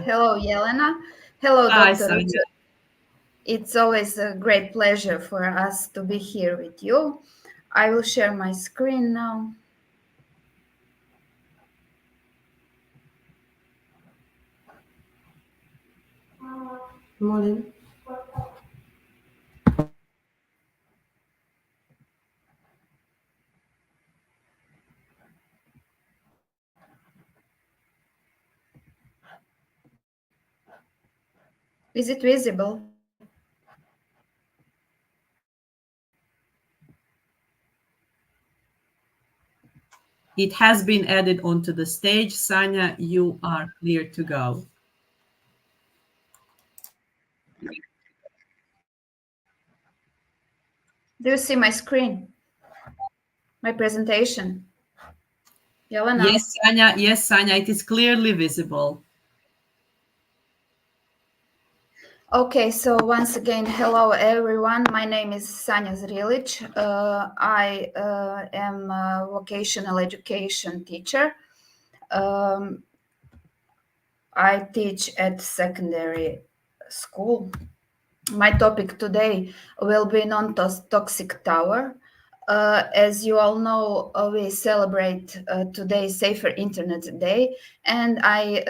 Hello, Yelena. Hello, Hi, Dr. Sanja. It's always a great pleasure for us to be here with you. I will share my screen now. Morning. Is it visible? It has been added onto the stage. Sanya, you are clear to go. Do you see my screen? My presentation? Jelena? Yes, Sanya, it is clearly visible. Okay, so once again, hello everyone. My name is Sanya Zrilic. I am a vocational education teacher. I teach at secondary school. My topic today will be non-toxic tower. As you all know, we celebrate today Safer Internet Day, and I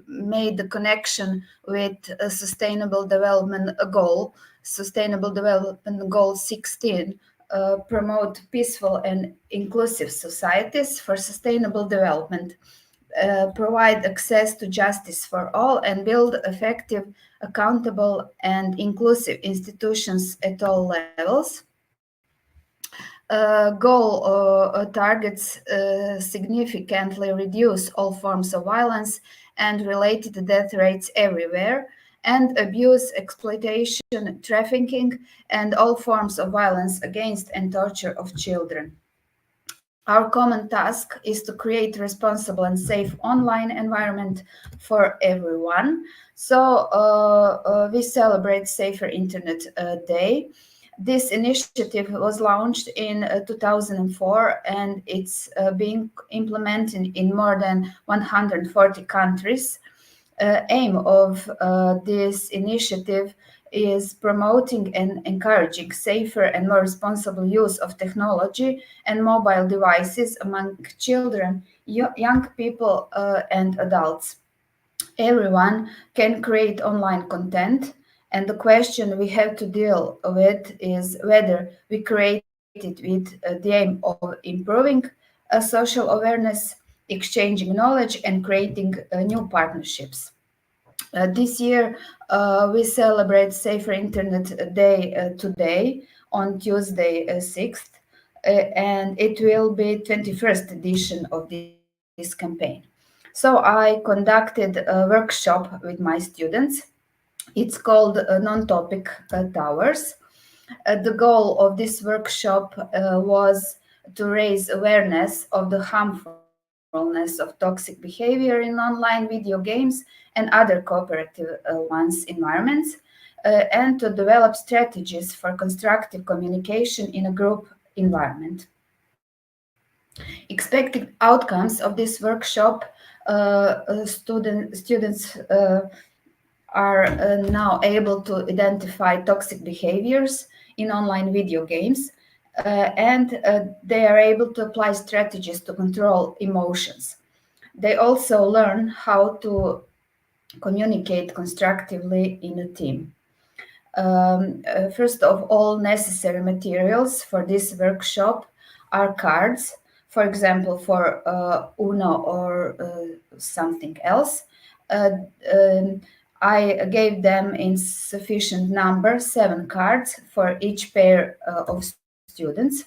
made the connection with a Sustainable Development Goal, Sustainable Development Goal 16, promote peaceful and inclusive societies for sustainable development. Provide access to justice for all and build effective, accountable, and inclusive institutions at all levels. Goal targets significantly reduce all forms of violence and related death rates everywhere, and abuse, exploitation, trafficking, and all forms of violence against and torture of children. Our common task is to create responsible and safe online environment for everyone. So we celebrate Safer Internet Day. This initiative was launched in 2004 and it's being implemented in more than 140 countries. Aim of this initiative is promoting and encouraging safer and more responsible use of technology and mobile devices among children, young people, and adults. Everyone can create online content, and the question we have to deal with is whether we create it with the aim of improving social awareness, exchanging knowledge, and creating new partnerships. This year, we celebrate Safer Internet Day today on Tuesday 6th, and it will be 21st edition of this campaign. So I conducted a workshop with my students. It's called Non-Topic Towers. The goal of this workshop was to raise awareness of the harmfulness of toxic behavior in online video games and other cooperative environments, and to develop strategies for constructive communication in a group environment. Expected outcomes of this workshop, students are now able to identify toxic behaviors in online video games, and they are able to apply strategies to control emotions. They also learn how to communicate constructively in a team. First of all, necessary materials for this workshop are cards, for example, for Uno or something else. I gave them in sufficient number 7 cards for each pair of students.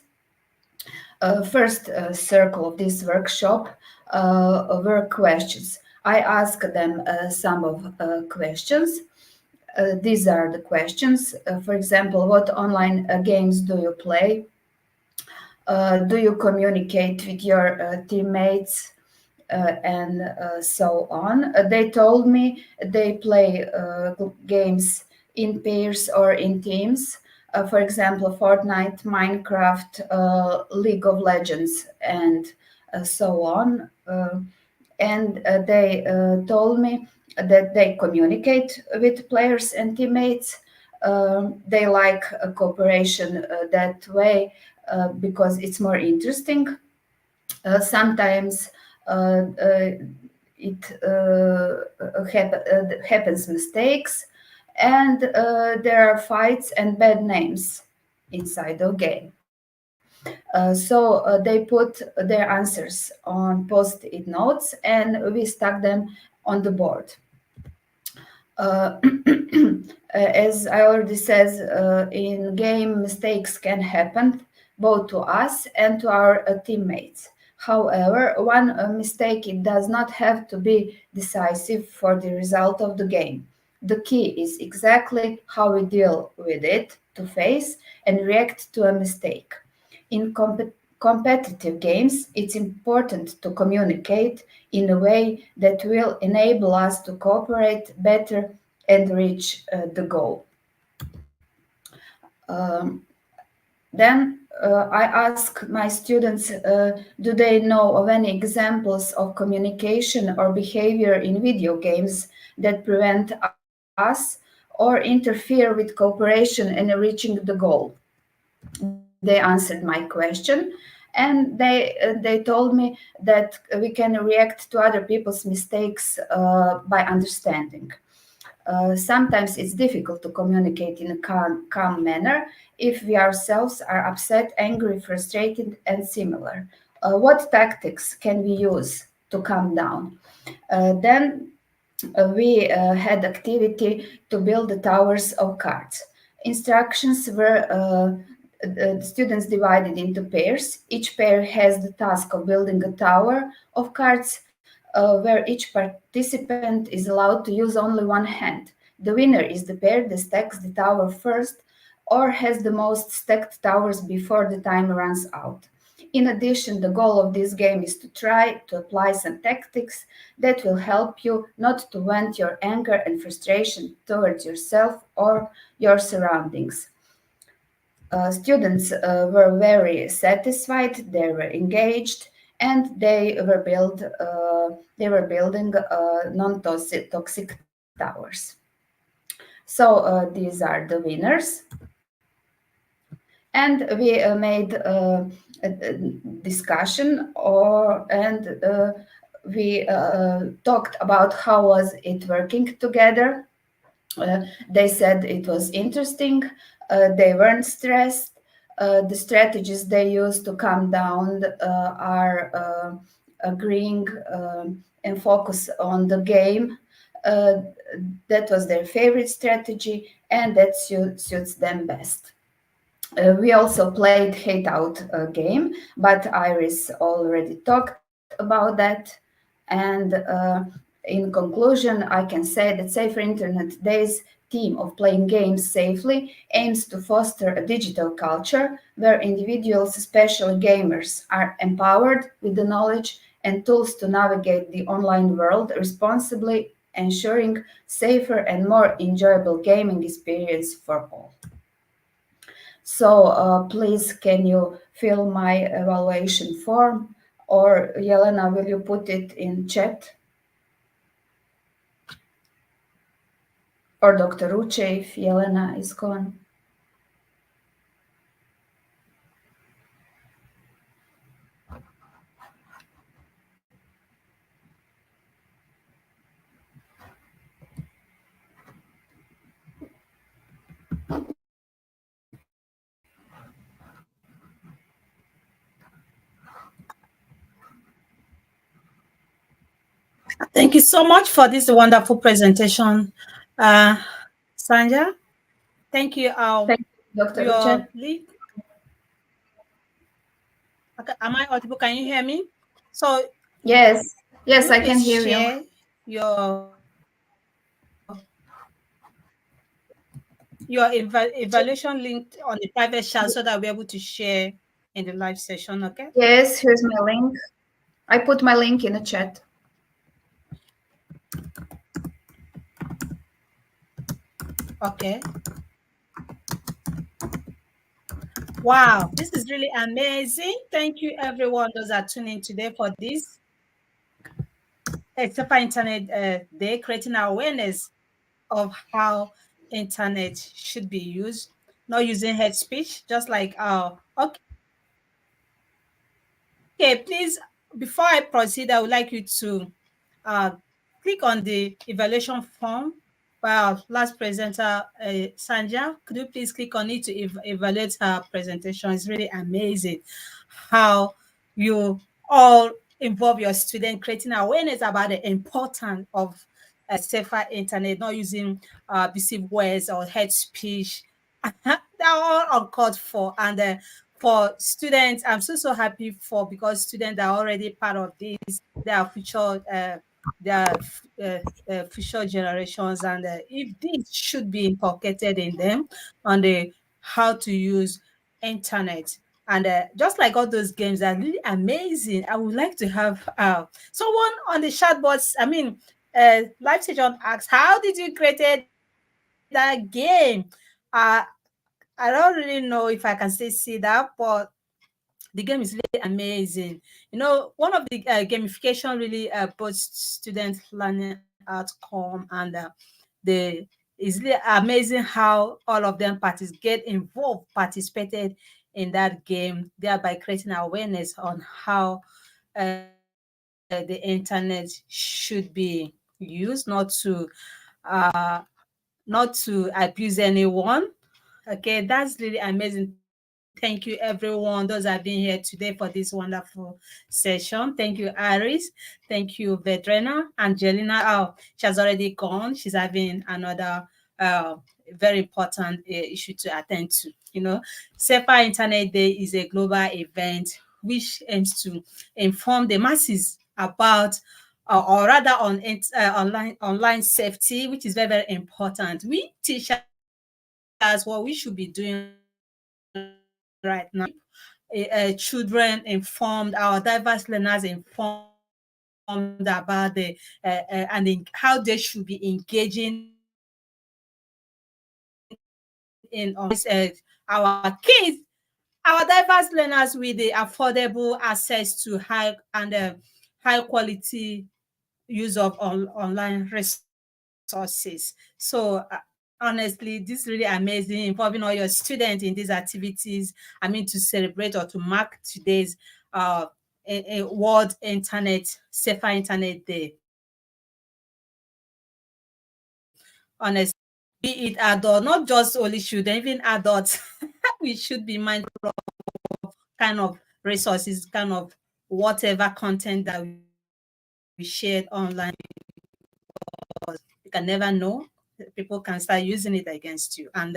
First circle of this workshop were questions. I asked them some of questions. These are the questions. For example, what online games do you play? Do you communicate with your teammates? And so on. They told me they play games in pairs or in teams. For example, Fortnite, Minecraft, League of Legends, and so on. And they told me that they communicate with players and teammates. They like cooperation that way because it's more interesting. Sometimes it happens mistakes, and there are fights and bad names inside the game. So they put their answers on post-it notes, and we stuck them on the board. As I already said, in game mistakes can happen both to us and to our teammates. However, one mistake, it does not have to be decisive for the result of the game. The key is exactly how we deal with it, to face and react to a mistake. In competitive games, it's important to communicate in a way that will enable us to cooperate better and reach the goal. Then I ask my students, do they know of any examples of communication or behavior in video games that prevent us or interfere with cooperation and reaching the goal? They answered my question, and they told me that we can react to other people's mistakes by understanding. Sometimes it's difficult to communicate in a calm manner if we ourselves are upset, angry, frustrated, and similar. What tactics can we use to calm down? Then we had activity to build the towers of cards. Instructions were the students divided into pairs. Each pair has the task of building a tower of cards where each participant is allowed to use only one hand. The winner is the pair that stacks the tower first or has the most stacked towers before the time runs out. In addition, the goal of this game is to try to apply some tactics that will help you not to vent your anger and frustration towards yourself or your surroundings. Students were very satisfied, they were engaged, and they were building non-toxic towers. So these are the winners. And we made a discussion and we talked about how was it working together. They said it was interesting. They weren't stressed. The strategies they used to calm down are agreeing and focus on the game. That was their favorite strategy, and that suits them best. We also played Hate Out game, but Iris already talked about that. And in conclusion, I can say that Safer Internet Days team of playing games safely aims to foster a digital culture where individuals, especially gamers, are empowered with the knowledge and tools to navigate the online world responsibly, ensuring safer and more enjoyable gaming experience for all. So please, can you fill my evaluation form, or Yelena, will you put it in chat? Or Dr. Uche, if Yelena is gone. Thank you so much for this wonderful presentation, Sanja. Thank you. Thank you, Dr. Uche. Okay, am I audible? Can you hear me? So yes, I can hear you. Your evaluation link on the private chat so that we're able to share in the live session. Okay. Yes, here's my link. I put my link in the chat. Okay. Wow, this is really amazing. Thank you, everyone, those are tuning today for this Safer Internet Day, creating awareness of how internet should be used, not using hate speech, just like okay. Okay, please, before I proceed, I would like you to click on the evaluation form by our last presenter, Sanja. Could you please click on it to evaluate her presentation? It's really amazing how you all involve your student, creating awareness about the importance of a safer internet, not using abusive words or hate speech. They're all uncalled for. And for students, I'm so happy for, because students are already part of this. They are future generations, and if this should be inculcated in them on the how to use internet. And just like all those games are really amazing. I would like to have someone on the chat box. I mean, Live Session asks, how did you create that game? I don't really know if I can still see that, but the game is really amazing. You know, one of the gamification really boosts student learning outcome, and the it's really amazing how all of them participated in that game, thereby creating awareness on how the internet should be used, not to abuse anyone. Okay, that's really amazing. Thank you, everyone. Those have been here today for this wonderful session. Thank you, Iris. Thank you, Vedrena. Angelina, oh, she has already gone. She's having another very important issue to attend to. You know, Safer Internet Day is a global event which aims to inform the masses about, or rather on online safety, which is very, very important. We teachers, what we should be doing right now, children informed, our diverse learners informed about the how they should be engaging in our kids, our diverse learners, with the affordable access to high quality use of online resources. So honestly, this is really amazing, involving all your students in these activities. I mean, to celebrate or to mark today's World Safer Internet Day. Honestly, be it adult, not just only children, even adults, we should be mindful of kind of resources, kind of whatever content that we shared online. You can never know. People can start using it against you. And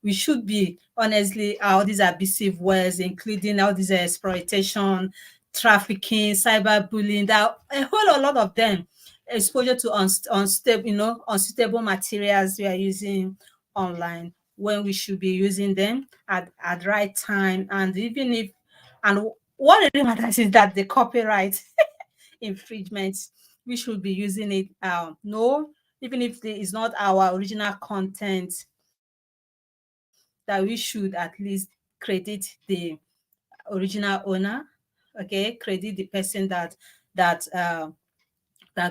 we should be, honestly, all these abusive words, including all these exploitation, trafficking, cyberbullying, that a whole lot of them, exposure to unsuitable materials we are using online, when we should be using them at right time. And even if, and what really matters is that the copyright infringements, we should be using it. No, even if it is not our original content, that we should at least credit the original owner. Okay, credit the person that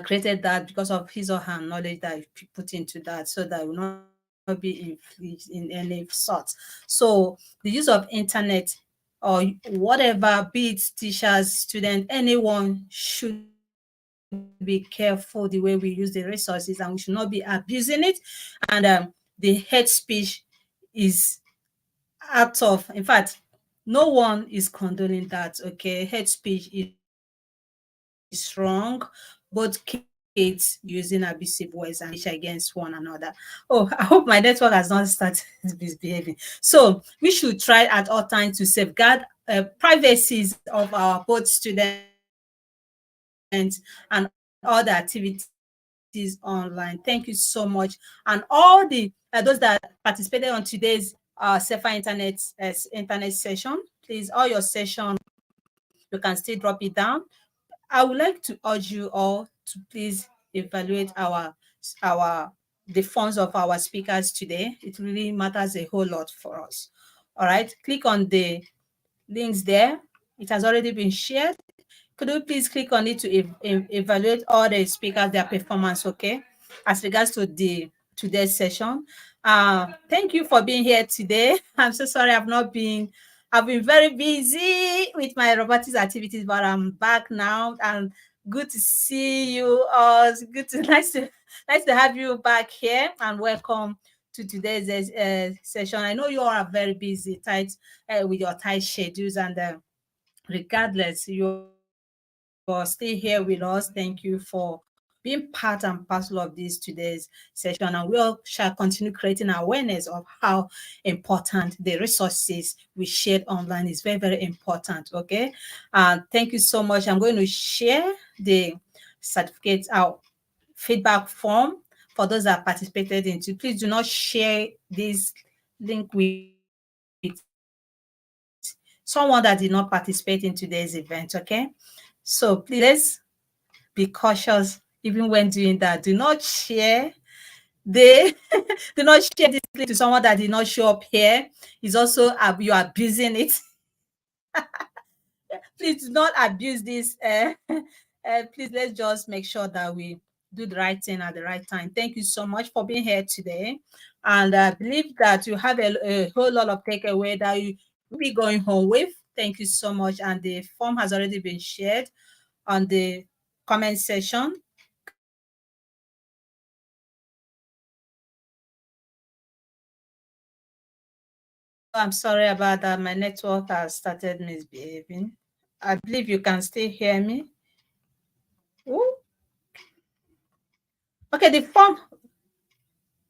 created that, because of his or her knowledge that he put into that, so that will not be infringed in any sort. So the use of internet, or whatever, be it teachers, students, anyone, should be careful the way we use the resources, and we should not be abusing it. And the hate speech is out of, in fact, no one is condoning that. Okay, hate speech is wrong. Both kids using abusive words and against one another. Oh, I hope my network has not started misbehaving. So we should try at all times to safeguard privacies of our both students and all the activities online. Thank you so much. And all the those that participated on today's Safer Internet session, please, all your session, you can still drop it down. I would like to urge you all to please evaluate the funds of our speakers today. It really matters a whole lot for us. All right, click on the links there. It has already been shared. Could you please click on it to evaluate all the speakers, their performance, okay, as regards to today's session. Thank you for being here today. I'm so sorry I've been very busy with my robotics activities, but I'm back now, and good to see you all. Nice to have you back here, and welcome to today's session. I know you all are very busy, with your tight schedules, and regardless, you're still here with us. Thank you for being part and parcel of this today's session, and we all shall continue creating awareness of how important the resources we shared online is. Very, very important. Okay. Thank you so much. I'm going to share the certificate out feedback form for those that participated into. Please do not share this link with someone that did not participate in today's event. Okay. So please be cautious even when doing that. Do not share do not share this link to someone that did not show up here. It's also you are abusing it. Please do not abuse this. Please, let's just make sure that we do the right thing at the right time. Thank you so much for being here today. And I believe that you have a whole lot of takeaway that you will be going home with. Thank you so much. And the form has already been shared on the comment section. I'm sorry about that. My network has started misbehaving. I believe you can still hear me. Ooh. Okay, the form.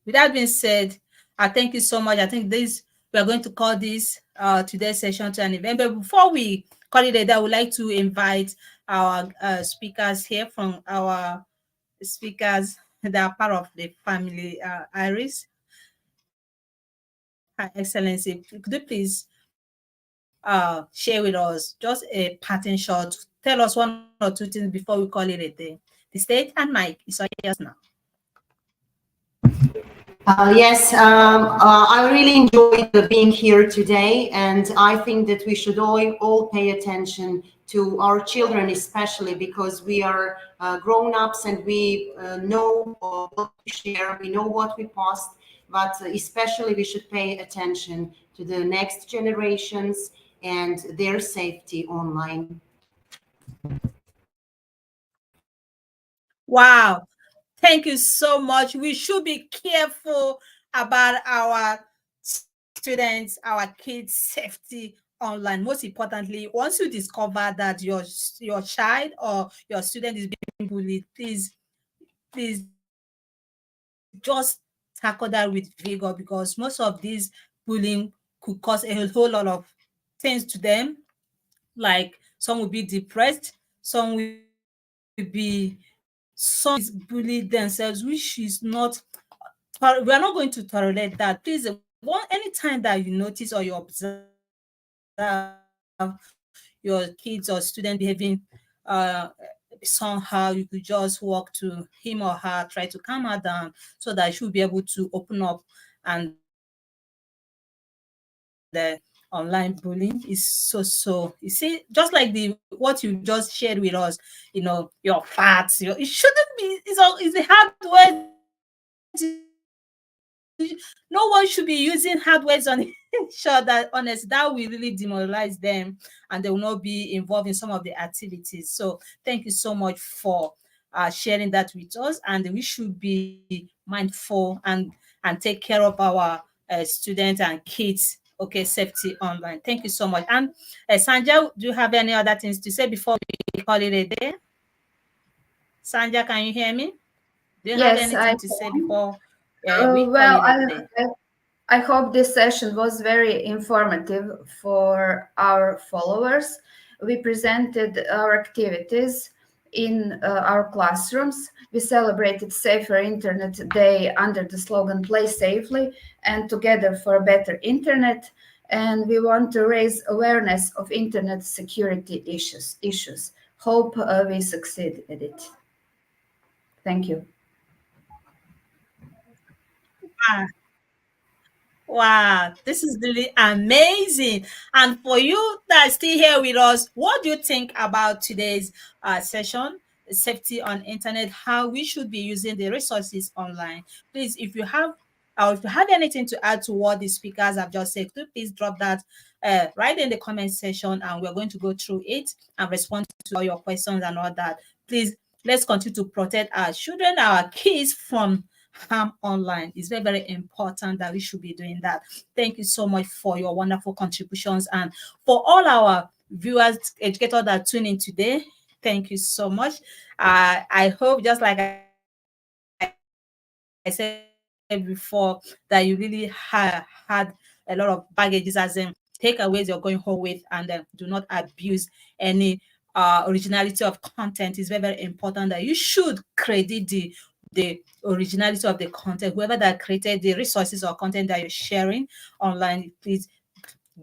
With that being said, I thank you so much. I think we are going to call this today's session to an event. But before we call it a day, I would like to invite our speakers here from our speakers that are part of the family, Iris. Her Excellency, could you please share with us just a pattern shot? Tell us one or two things before we call it a day. The stage and mic is yours now. Yes, I really enjoyed being here today, and I think that we should all pay attention to our children, especially because we are grown-ups and we know what we share, we know what we post, but especially we should pay attention to the next generations and their safety online. Wow. Thank you so much. We should be careful about our students, our kids' safety online. Most importantly, once you discover that your child or your student is being bullied, please just tackle that with vigor, because most of these bullying could cause a whole lot of things to them. Like some will be depressed, some will be bully themselves, which is not, we are not going to tolerate that. Please, anytime that you notice or you observe your kids or student behaving somehow, you could just walk to him or her, try to calm her down so that she'll be able to open up. And the online bullying is so you see, just like what you just shared with us, your facts, it shouldn't be, it's a hard word. No one should be using hard words on sure that honest, that will really demoralize them and they will not be involved in some of the activities. So thank you so much for sharing that with us, and we should be mindful and take care of our students and kids. Okay, safety online. Thank you so much. And Sanja, do you have any other things to say before we call it a day? Sanja, can you hear me? Do you have anything to say before we call it a day? I hope this session was very informative for our followers. We presented our activities in our classrooms. We celebrated Safer Internet Day under the slogan "Play Safely" and Together for a Better Internet. And we want to raise awareness of internet security issues. Hope we succeed at it. Thank you. Wow, this is really amazing. And for you that are still here with us, what do you think about today's session, safety on internet, how we should be using the resources online? Please, if you have anything to add to what the speakers have just said, please drop that right in the comment section, and we're going to go through it and respond to all your questions and all that. Please, let's continue to protect our children, our kids from harm online. It's very, very important that we should be doing that. Thank you so much for your wonderful contributions, and for all our viewers, educators that tune in today. Thank you so much. I hope, just like I said before, that you really had a lot of baggages, as in takeaways you're going home with, and do not abuse any originality of content. Is very, very important that you should credit the originality of the content. Whoever that created the resources or content that you're sharing online, please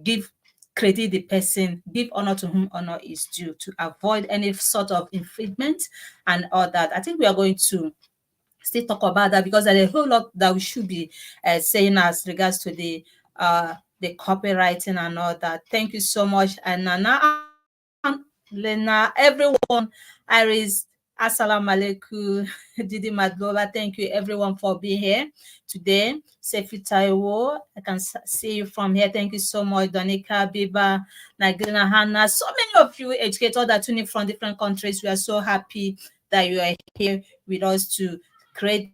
give credit the person, give honor to whom honor is due, to avoid any sort of infringement and all that. I think we are going to still talk about that, because there's a whole lot that we should be saying as regards to the copywriting and all that. Thank you so much, and Nana, Lena, everyone, Iris, Assalamu alaikum, Didi Madlola. Thank you everyone for being here today. Sefi Taiwo, I can see you from here. Thank you so much. Donika, Biba, Nagrina, Hannah, so many of you educators that tune in from different countries. We are so happy that you are here with us to create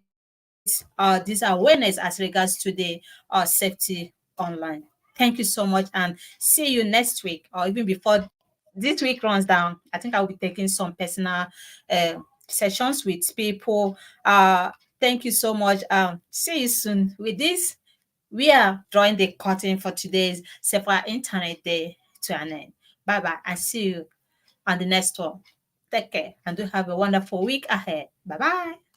this awareness as regards to the safety online. Thank you so much, and see you next week, or even before this week runs down. I think I'll be taking some personal sessions with people. Thank you so much. See you soon. With this, we are drawing the curtain for today's Sephora Internet Day to an end. Bye bye, and see you on the next one. Take care and do have a wonderful week ahead. Bye bye.